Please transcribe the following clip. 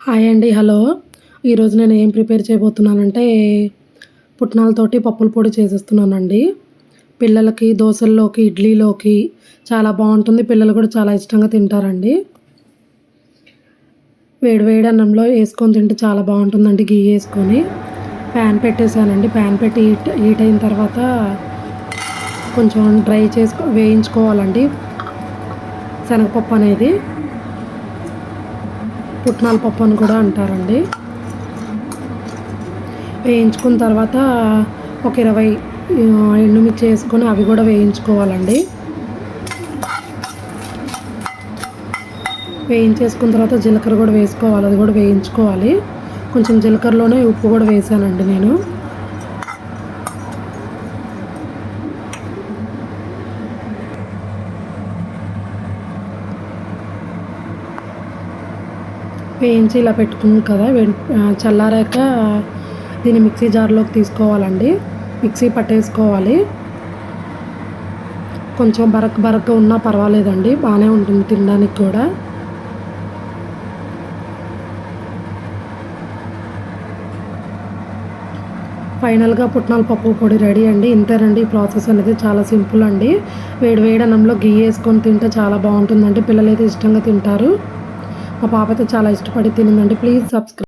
Hi అండి. Hello. ఈరోజు నేను ఏం ప్రిపేర్ చేయబోతున్నానంటే, పుట్నాలతోటి పప్పుల పొడి చేసేస్తున్నానండి. పిల్లలకి దోసల్లోకి, ఇడ్లీలోకి చాలా బావుంటుంది. పిల్లలు కూడా చాలా ఇష్టంగా తింటారండి. వేడి వేడి అన్నంలో ఏసుకొని తింటే చాలా బావుంటుందండి ఘీ ప్యాన్ పెట్టేసానండి. ప్యాన్ పెట్టి హీట్ అయిన తర్వాత కొంచెం వేయించుకోవాలండి శనగపప్పు అనేది. పుట్నాల పప్పు అని కూడా అంటారండి. వేయించుకున్న తర్వాత ఒక 20 ఎండుమిర్చి వేసుకొని అవి కూడా వేయించుకోవాలండి. వేయించేసుకున్న తర్వాత జీలకర్ర కూడా వేసుకోవాలి, అది కూడా వేయించుకోవాలి. కొంచెం జీలకర్రలోనే ఉప్పు కూడా వేసానండి నేను. వేయించి ఇలా పెట్టుకున్నాం కదా, చల్లారాక దీన్ని మిక్సీ జార్లోకి తీసుకోవాలండి. మిక్సీ పట్టేసుకోవాలి. కొంచెం బరకగా ఉన్నా పర్వాలేదండి, బాగానే ఉంటుంది తినడానికి కూడా. ఫైనల్గా పుట్నాల పప్పు పొడి రెడీ అండి. ఇంతేనండి, ఈ ప్రాసెస్ అనేది చాలా సింపుల్ అండి. వేడి అన్నంలో ఘీ వేసుకొని తింటే చాలా బాగుంటుందండి. పిల్లలైతే ఇష్టంగా తింటారు. మా పాప అయితే చాలా ఇష్టపడి తినిందండి. Please subscribe.